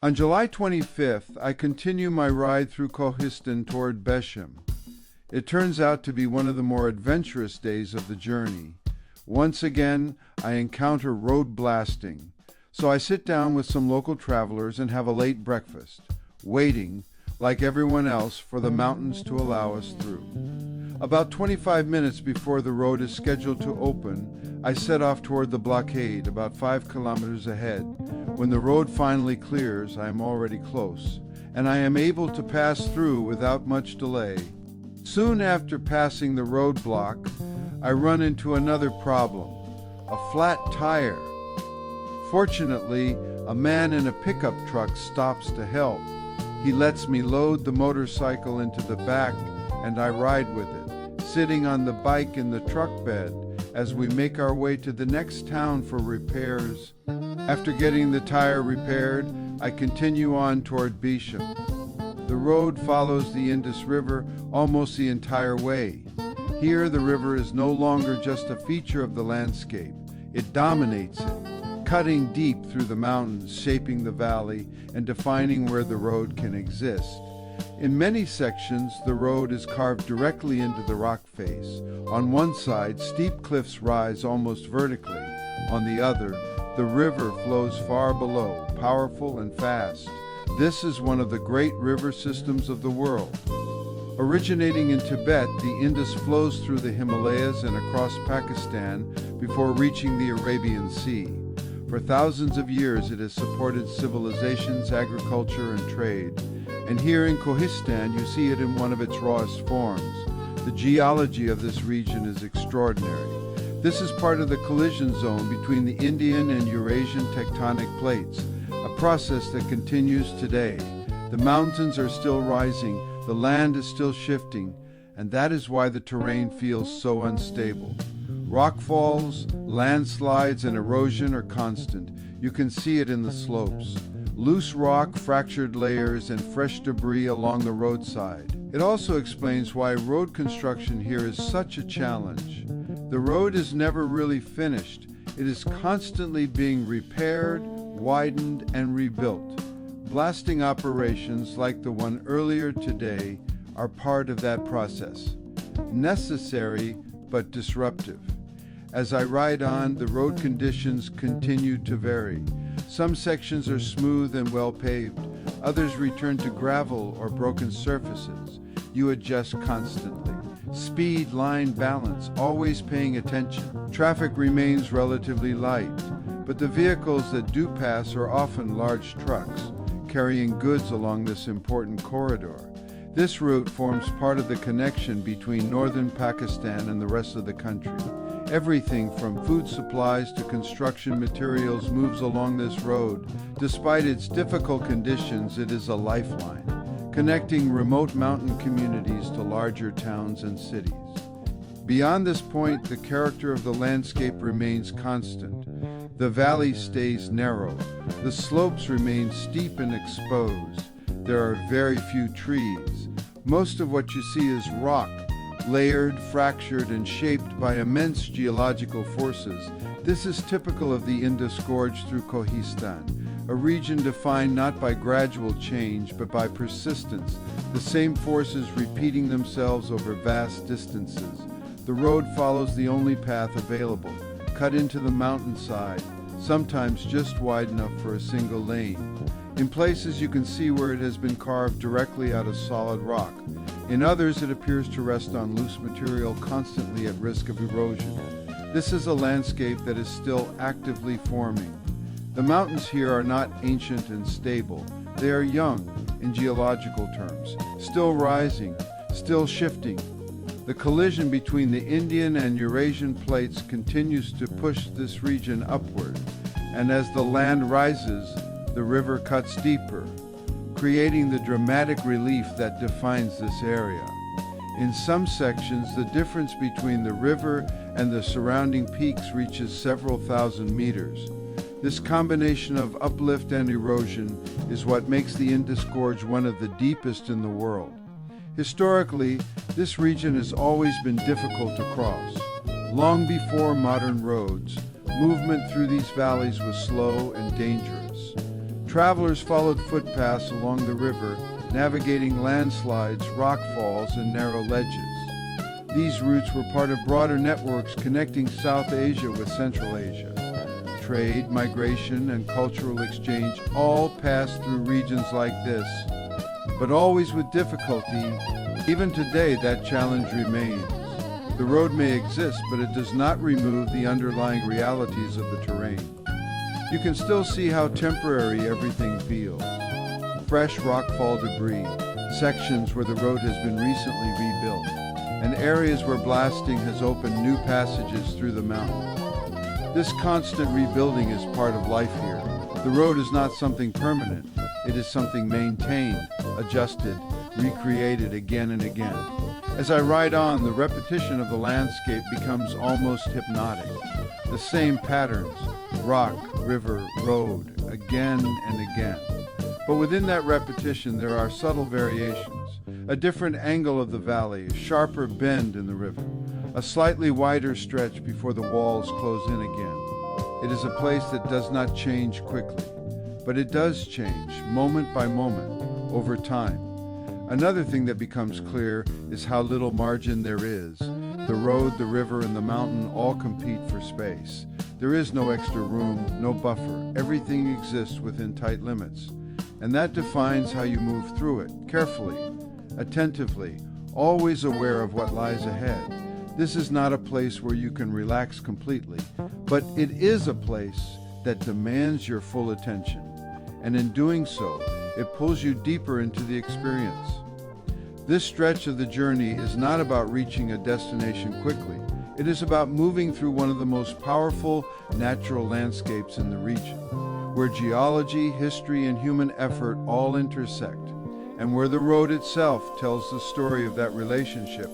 On July 25th, I continue my ride through Kohistan toward Besham. It turns out to be one of the more adventurous days of the journey. Once again, I encounter road blasting, so I sit down with some local travelers and have a late breakfast, waiting, like everyone else, for the mountains to allow us through. About 25 minutes before the road is scheduled to open, I set off toward the blockade, about 5 kilometers ahead. When the road finally clears, I am already close, and I am able to pass through without much delay. Soon after passing the roadblock, I run into another problem, a flat tire. Fortunately, a man in a pickup truck stops to help. He lets me load the motorcycle into the back, and I ride with it, sitting on the bike in the truck bed as we make our way to the next town for repairs. After getting the tire repaired, I continue on toward Besham. The road follows the Indus River almost the entire way. Here, the river is no longer just a feature of the landscape. It dominates it, cutting deep through the mountains, shaping the valley, and defining where the road can exist. In many sections, the road is carved directly into the rock face. On one side, steep cliffs rise almost vertically. On the other, the river flows far below, powerful and fast. This is one of the great river systems of the world. Originating in Tibet, the Indus flows through the Himalayas and across Pakistan before reaching the Arabian Sea. For thousands of years, it has supported civilizations, agriculture, and trade. And here in Kohistan, you see it in one of its rawest forms. The geology of this region is extraordinary. This is part of the collision zone between the Indian and Eurasian tectonic plates, a process that continues today. The mountains are still rising, the land is still shifting, and that is why the terrain feels so unstable. Rockfalls, landslides, and erosion are constant. You can see it in the slopes. Loose rock, fractured layers, and fresh debris along the roadside. It also explains why road construction here is such a challenge. The road is never really finished. It is constantly being repaired, widened, and rebuilt. Blasting operations like the one earlier today are part of that process. Necessary, but disruptive. As I ride on, the road conditions continue to vary. Some sections are smooth and well paved. Others return to gravel or broken surfaces. You adjust constantly. Speed, line, balance, always paying attention. Traffic remains relatively light, but the vehicles that do pass are often large trucks, carrying goods along this important corridor. This route forms part of the connection between northern Pakistan and the rest of the country. Everything from food supplies to construction materials moves along this road. Despite its difficult conditions, it is a lifeline, connecting remote mountain communities to larger towns and cities. Beyond this point, the character of the landscape remains constant. The valley stays narrow. The slopes remain steep and exposed. There are very few trees. Most of what you see is rock, layered, fractured, and shaped by immense geological forces. This is typical of the Indus Gorge through Kohistan, a region defined not by gradual change, but by persistence, the same forces repeating themselves over vast distances. The road follows the only path available, cut into the mountainside, sometimes just wide enough for a single lane. In places you can see where it has been carved directly out of solid rock. In others, it appears to rest on loose material constantly at risk of erosion. This is a landscape that is still actively forming. The mountains here are not ancient and stable. They are young in geological terms, still rising, still shifting. The collision between the Indian and Eurasian plates continues to push this region upward, and as the land rises, the river cuts deeper, creating the dramatic relief that defines this area. In some sections, the difference between the river and the surrounding peaks reaches several thousand meters. This combination of uplift and erosion is what makes the Indus Gorge one of the deepest in the world. Historically, this region has always been difficult to cross. Long before modern roads, movement through these valleys was slow and dangerous. Travelers followed footpaths along the river, navigating landslides, rockfalls, and narrow ledges. These routes were part of broader networks connecting South Asia with Central Asia. Trade, migration, and cultural exchange all passed through regions like this, but always with difficulty. Even today, that challenge remains. The road may exist, but it does not remove the underlying realities of the terrain. You can still see how temporary everything feels. Fresh rockfall debris, sections where the road has been recently rebuilt, and areas where blasting has opened new passages through the mountain. This constant rebuilding is part of life here. The road is not something permanent. It is something maintained, adjusted, recreated again and again. As I ride on, the repetition of the landscape becomes almost hypnotic. The same patterns, rock, river, road, again and again. But within that repetition, there are subtle variations. A different angle of the valley, a sharper bend in the river, a slightly wider stretch before the walls close in again. It is a place that does not change quickly, but it does change moment by moment, over time. Another thing that becomes clear is how little margin there is. The road, the river, and the mountain all compete for space. There is no extra room, no buffer. Everything exists within tight limits. And that defines how you move through it, carefully, attentively, always aware of what lies ahead. This is not a place where you can relax completely, but it is a place that demands your full attention. And in doing so, it pulls you deeper into the experience. This stretch of the journey is not about reaching a destination quickly. It is about moving through one of the most powerful natural landscapes in the region, where geology, history, and human effort all intersect, and where the road itself tells the story of that relationship.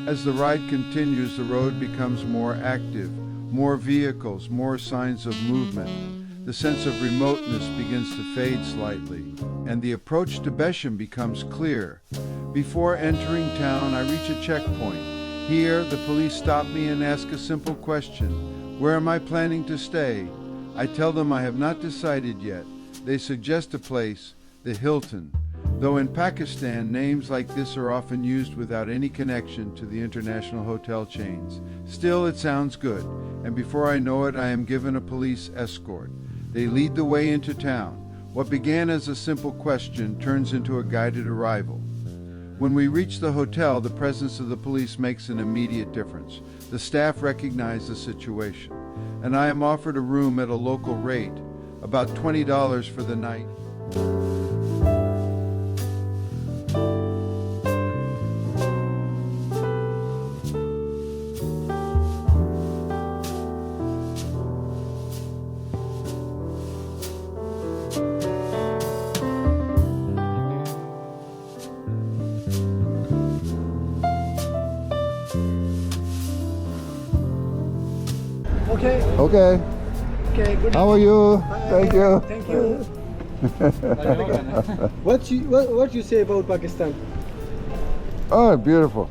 As the ride continues, the road becomes more active, more vehicles, more signs of movement. The sense of remoteness begins to fade slightly, and the approach to Besham becomes clear. Before entering town, I reach a checkpoint. Here, the police stop me and ask a simple question: where am I planning to stay? I tell them I have not decided yet. They suggest a place, the Hilton. Though in Pakistan, names like this are often used without any connection to the international hotel chains. Still, it sounds good, and before I know it, I am given a police escort. They lead the way into town. What began as a simple question turns into a guided arrival. When we reach the hotel, the presence of the police makes an immediate difference. The staff recognize the situation, and I am offered a room at a local rate, about $20 for the night. Okay. Okay. Okay. Good. How are you? Bye. Thank you. Thank you. What you say about Pakistan? Oh, beautiful.